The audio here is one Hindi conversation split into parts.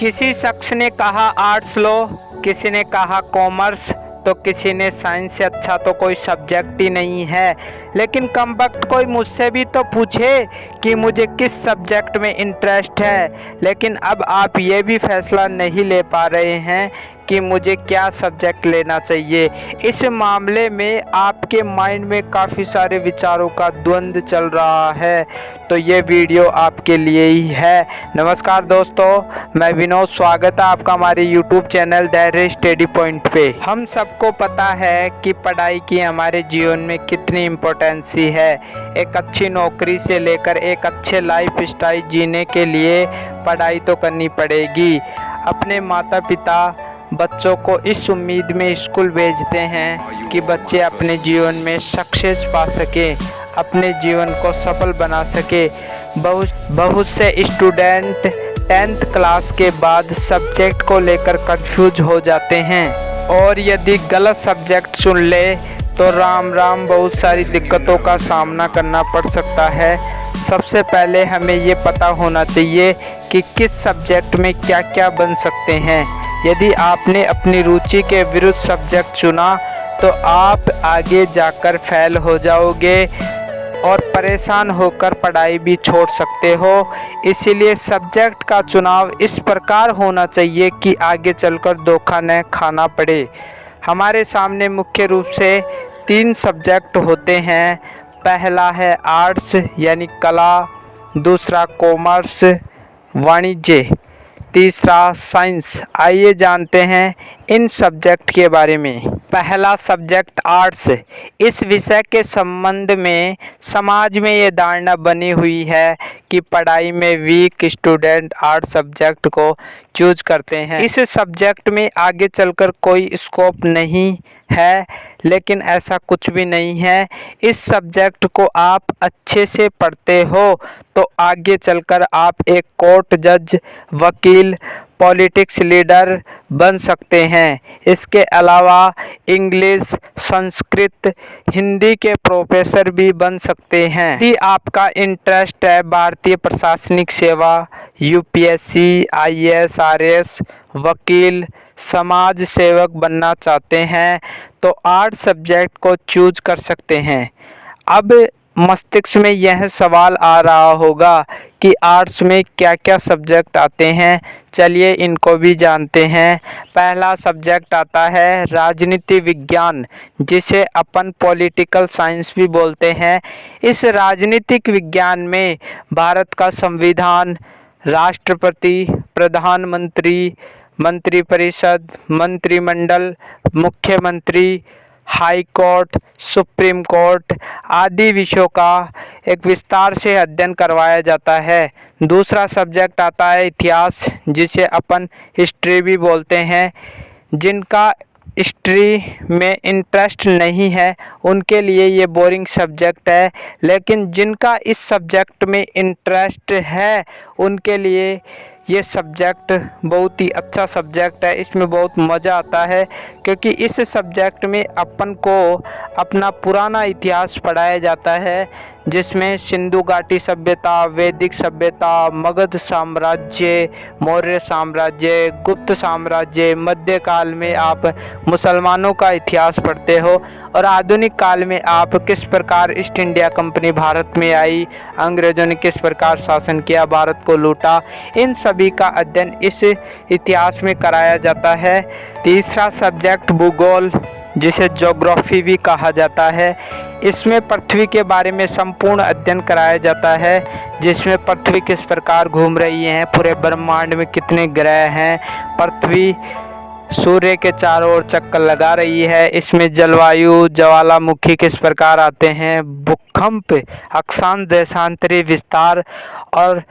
किसी शख्स ने कहा आर्ट्स लो, किसी ने कहा कॉमर्स, तो किसी ने साइंस से अच्छा तो कोई सब्जेक्ट ही नहीं है। लेकिन कमबख्त कोई मुझसे भी तो पूछे कि मुझे किस सब्जेक्ट में इंटरेस्ट है। लेकिन अब आप ये भी फैसला नहीं ले पा रहे हैं कि मुझे क्या सब्जेक्ट लेना चाहिए। इस मामले में आपके माइंड में काफ़ी सारे विचारों का द्वंद्व चल रहा है, तो ये वीडियो आपके लिए ही है। नमस्कार दोस्तों, मैं विनोद, स्वागत है आपका हमारे YouTube channel the study point पे। हम सबको पता है कि पढ़ाई की हमारे जीवन में कितनी इम्पोर्टेंस है। एक अच्छी नौकरी से लेकर एक अच्छे लाइफ स्टाइल जीने के लिए पढ़ाई तो करनी पड़ेगी। अपने माता पिता बच्चों को इस उम्मीद में स्कूल भेजते हैं कि बच्चे अपने जीवन में सक्सेस पा सके, अपने जीवन को सफल बना सके। बहुत से स्टूडेंट 10th क्लास के बाद सब्जेक्ट को लेकर कंफ्यूज हो जाते हैं और यदि गलत सब्जेक्ट चुन ले तो राम राम बहुत सारी दिक्कतों का सामना करना पड़ सकता है। सबसे पहले हमें ये पता होना चाहिए कि किस सब्जेक्ट में क्या क्या बन सकते हैं। यदि आपने अपनी रुचि के विरुद्ध सब्जेक्ट चुना तो आप आगे जाकर फेल हो जाओगे और परेशान होकर पढ़ाई भी छोड़ सकते हो। इसीलिए सब्जेक्ट का चुनाव इस प्रकार होना चाहिए कि आगे चलकर धोखा न खाना पड़े। हमारे सामने मुख्य रूप से 3 सब्जेक्ट होते हैं। पहला है आर्ट्स यानी कला, दूसरा कॉमर्स वाणिज्य, तीसरा साइंस। आइए जानते हैं इन सब्जेक्ट के बारे में। पहला सब्जेक्ट आर्ट्स। इस विषय के संबंध में समाज में ये धारणा बनी हुई है कि पढ़ाई में वीक स्टूडेंट आर्ट्स सब्जेक्ट को चूज करते हैं। इस सब्जेक्ट में आगे चलकर कोई स्कोप नहीं है, लेकिन ऐसा कुछ भी नहीं है। इस सब्जेक्ट को आप अच्छे से पढ़ते हो तो आगे चलकर आप एक कोर्ट जज, वकील, पॉलिटिक्स लीडर बन सकते हैं। इसके अलावा इंग्लिश, संस्कृत, हिंदी के प्रोफेसर भी बन सकते हैं। यदि आपका इंटरेस्ट है भारतीय प्रशासनिक सेवा, यूपीएससी, आईएएस, आरएएस, वकील, समाज सेवक बनना चाहते हैं तो आर्ट्स सब्जेक्ट को चूज कर सकते हैं। अब मस्तिष्क में यह सवाल आ रहा होगा कि आर्ट्स में क्या क्या सब्जेक्ट आते हैं। चलिए इनको भी जानते हैं। पहला सब्जेक्ट आता है राजनीति विज्ञान, जिसे अपन पॉलिटिकल साइंस भी बोलते हैं। इस राजनीतिक विज्ञान में भारत का संविधान, राष्ट्रपति, प्रधानमंत्री, मंत्रिपरिषद, मंत्रिमंडल, मुख्यमंत्री, हाई कोर्ट, सुप्रीम कोर्ट आदि विषयों का एक विस्तार से अध्ययन करवाया जाता है। दूसरा सब्जेक्ट आता है इतिहास, जिसे अपन हिस्ट्री भी बोलते हैं। जिनका हिस्ट्री में इंटरेस्ट नहीं है उनके लिए ये बोरिंग सब्जेक्ट है, लेकिन जिनका इस सब्जेक्ट में इंटरेस्ट है उनके लिए ये सब्जेक्ट बहुत ही अच्छा सब्जेक्ट है। इसमें बहुत मज़ा आता है क्योंकि इस सब्जेक्ट में अपन को अपना पुराना इतिहास पढ़ाया जाता है, जिसमें सिंधु घाटी सभ्यता, वैदिक सभ्यता, मगध साम्राज्य, मौर्य साम्राज्य, गुप्त साम्राज्य, मध्यकाल में आप मुसलमानों का इतिहास पढ़ते हो और आधुनिक काल में आप किस प्रकार ईस्ट इंडिया कंपनी भारत में आई, अंग्रेज़ों ने किस प्रकार शासन किया, भारत को लूटा। इन सभी का अध्ययन इस इतिहास में कराया जाता है। तीसरा सब्जेक्ट भूगोल, जिसे ज्योग्राफी भी कहा जाता है। इसमें पृथ्वी के बारे में संपूर्ण अध्ययन कराया जाता है, जिसमें पृथ्वी किस प्रकार घूम रही है, पूरे ब्रह्मांड में कितने ग्रह हैं, पृथ्वी सूर्य के चारों ओर चक्कर लगा रही है। इसमें जलवायु, ज्वालामुखी किस प्रकार आते हैं, भूकंप, अक्षांश देशांतरी विस्तार और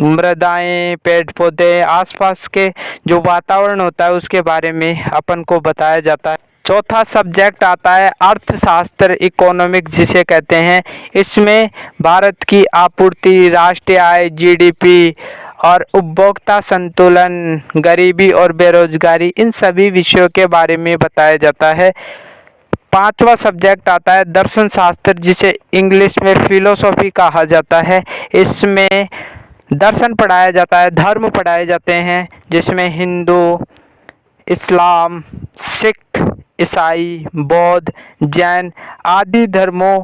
मृदाएं, पेड़ पौधे, आसपास के जो वातावरण होता है उसके बारे में अपन को बताया जाता है। चौथा सब्जेक्ट आता है अर्थशास्त्र, इकोनॉमिक्स जिसे कहते हैं। इसमें भारत की आपूर्ति, राष्ट्रीय आय, जीडीपी और उपभोक्ता संतुलन, गरीबी और बेरोजगारी, इन सभी विषयों के बारे में बताया जाता है। पांचवा सब्जेक्ट आता है दर्शन शास्त्र, जिसे इंग्लिश में फिलोसॉफी कहा जाता है। इसमें दर्शन पढ़ाया जाता है, धर्म पढ़ाए जाते हैं, जिसमें हिंदू, इस्लाम, सिख, ईसाई, बौद्ध, जैन आदि धर्मों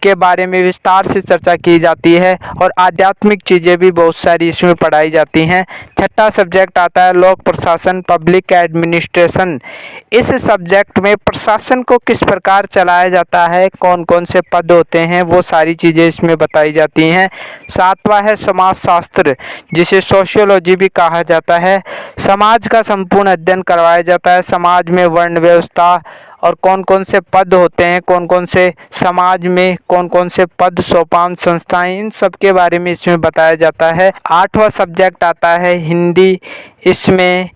के बारे में विस्तार से चर्चा की जाती है और आध्यात्मिक चीज़ें भी बहुत सारी इसमें पढ़ाई जाती हैं। छठा सब्जेक्ट आता है लोक प्रशासन, पब्लिक एडमिनिस्ट्रेशन। इस सब्जेक्ट में प्रशासन को किस प्रकार चलाया जाता है, कौन कौन से पद होते हैं, वो सारी चीज़ें इसमें बताई जाती हैं। सातवां है समाजशास्त्र, जिसे सोशियोलॉजी भी कहा जाता है। समाज का संपूर्ण अध्ययन करवाया जाता है। समाज में वर्ण व्यवस्था और कौन कौन से पद होते हैं, कौन कौन से समाज में कौन कौन से पद, सोपान, संस्थाएं, इन सब के बारे में इसमें बताया जाता है। आठवां सब्जेक्ट आता है हिंदी। इसमें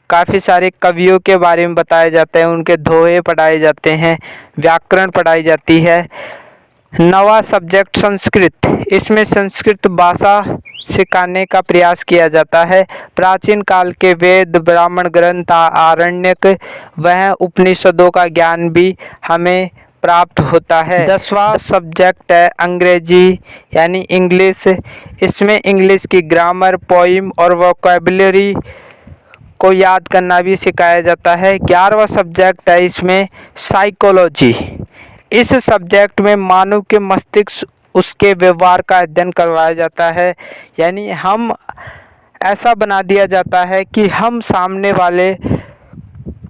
काफ़ी सारे कवियों के बारे में बताया जाता है, उनके दोहे पढ़ाए जाते हैं, व्याकरण पढ़ाई जाती है। नवा सब्जेक्ट संस्कृत। इसमें संस्कृत भाषा सिखाने का प्रयास किया जाता है। प्राचीन काल के वेद, ब्राह्मण ग्रंथ, आरण्यक वह उपनिषदों का ज्ञान भी हमें प्राप्त होता है। 10वां सब्जेक्ट है अंग्रेजी यानी इंग्लिश। इसमें इंग्लिश की ग्रामर, पोइम और वोकैबुलरी को याद करना भी सिखाया जाता है। 11वां सब्जेक्ट है इसमें साइकोलॉजी। इस सब्जेक्ट में मानव के मस्तिष्क, उसके व्यवहार का अध्ययन करवाया जाता है। यानी हम ऐसा बना दिया जाता है कि हम सामने वाले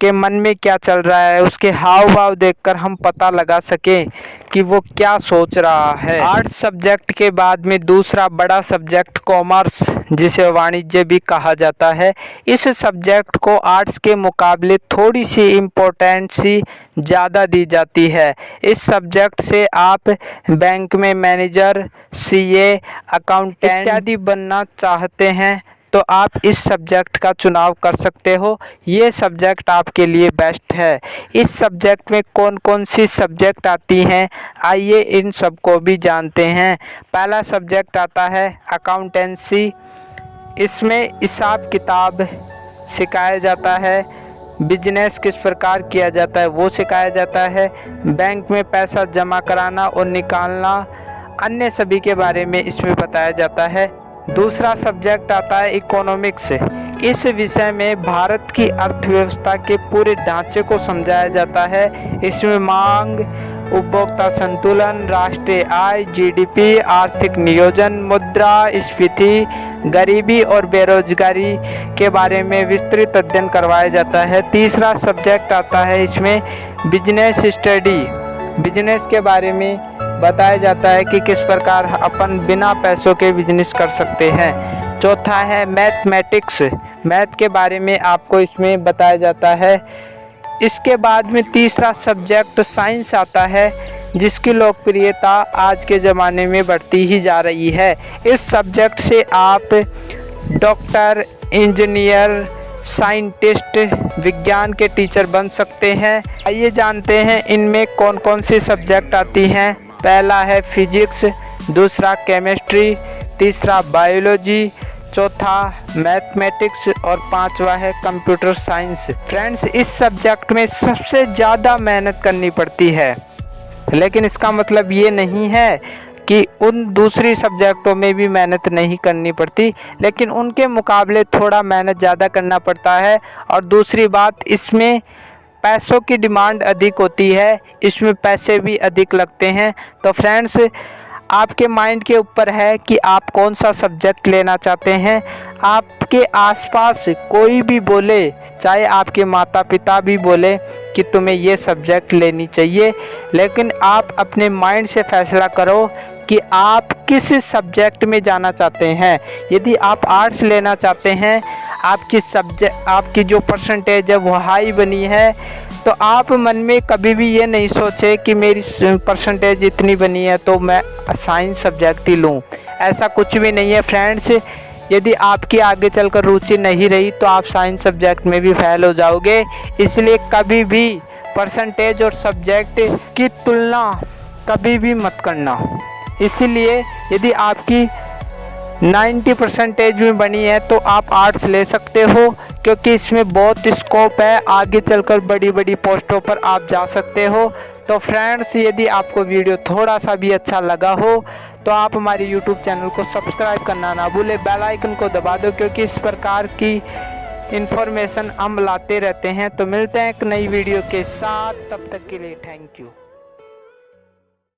के मन में क्या चल रहा है, उसके हाव भाव देखकर हम पता लगा सकें कि वो क्या सोच रहा है। आर्ट्स सब्जेक्ट के बाद में दूसरा बड़ा सब्जेक्ट कॉमर्स, जिसे वाणिज्य भी कहा जाता है। इस सब्जेक्ट को आर्ट्स के मुकाबले थोड़ी सी इम्पोर्टेंस ज़्यादा दी जाती है। इस सब्जेक्ट से आप बैंक में मैनेजर, सीए, अकाउंटेंट इत्यादि बनना चाहते हैं तो आप इस सब्जेक्ट का चुनाव कर सकते हो। ये सब्जेक्ट आपके लिए बेस्ट है। इस सब्जेक्ट में कौन कौन सी सब्जेक्ट आती हैं, आइए इन सब को भी जानते हैं। पहला सब्जेक्ट आता है अकाउंटेंसी। इसमें हिसाब किताब सिखाया जाता है, बिजनेस किस प्रकार किया जाता है वो सिखाया जाता है, बैंक में पैसा जमा कराना और निकालना, अन्य सभी के बारे में इसमें बताया जाता है। दूसरा सब्जेक्ट आता है इकोनॉमिक्स। इस विषय में भारत की अर्थव्यवस्था के पूरे ढांचे को समझाया जाता है। इसमें मांग, उपभोक्ता संतुलन, राष्ट्रीय आय, जीडीपी, आर्थिक नियोजन, मुद्रास्फीति, गरीबी और बेरोजगारी के बारे में विस्तृत अध्ययन करवाया जाता है। तीसरा सब्जेक्ट आता है इसमें बिजनेस स्टडी। बिजनेस के बारे में बताया जाता है कि किस प्रकार अपन बिना पैसों के बिजनेस कर सकते हैं। चौथा है मैथमेटिक्स। मैथ के बारे में आपको इसमें बताया जाता है। इसके बाद में तीसरा सब्जेक्ट साइंस आता है, जिसकी लोकप्रियता आज के ज़माने में बढ़ती ही जा रही है। इस सब्जेक्ट से आप डॉक्टर, इंजीनियर, साइंटिस्ट, विज्ञान के टीचर बन सकते हैं। आइए जानते हैं इनमें कौन कौन सी सब्जेक्ट आती हैं। पहला है फिजिक्स, दूसरा केमिस्ट्री, तीसरा बायोलॉजी, चौथा मैथमेटिक्स और पांचवा है कंप्यूटर साइंस। फ्रेंड्स, इस सब्जेक्ट में सबसे ज़्यादा मेहनत करनी पड़ती है, लेकिन इसका मतलब ये नहीं है कि उन दूसरी सब्जेक्टों में भी मेहनत नहीं करनी पड़ती, लेकिन उनके मुकाबले थोड़ा मेहनत ज़्यादा करना पड़ता है। और दूसरी बात, इसमें पैसों की डिमांड अधिक होती है, इसमें पैसे भी अधिक लगते हैं। तो फ्रेंड्स, आपके माइंड के ऊपर है कि आप कौन सा सब्जेक्ट लेना चाहते हैं। आपके आसपास कोई भी बोले, चाहे आपके माता पिता भी बोले कि तुम्हें ये सब्जेक्ट लेनी चाहिए, लेकिन आप अपने माइंड से फैसला करो कि आप किस सब्जेक्ट में जाना चाहते हैं। यदि आप आर्ट्स लेना चाहते हैं, आपकी जो परसेंटेज है वो हाई बनी है, तो आप मन में कभी भी ये नहीं सोचे कि मेरी परसेंटेज इतनी बनी है तो मैं साइंस सब्जेक्ट ही लूँ। ऐसा कुछ भी नहीं है फ्रेंड्स। यदि आपकी आगे चलकर रुचि नहीं रही तो आप साइंस सब्जेक्ट में भी फेल हो जाओगे। इसलिए कभी भी परसेंटेज और सब्जेक्ट की तुलना कभी भी मत करना। इसीलिए यदि आपकी 90% में बनी है तो आप आर्ट्स ले सकते हो, क्योंकि इसमें बहुत स्कोप है, आगे चलकर बड़ी बड़ी पोस्टों पर आप जा सकते हो। तो फ्रेंड्स, यदि आपको वीडियो थोड़ा सा भी अच्छा लगा हो तो आप हमारे यूट्यूब चैनल को सब्सक्राइब करना ना भूलें, बेल आइकन को दबा दो, क्योंकि इस प्रकार की इन्फॉर्मेशन हम लाते रहते हैं। तो मिलते हैं एक नई वीडियो के साथ, तब तक के लिए थैंक यू।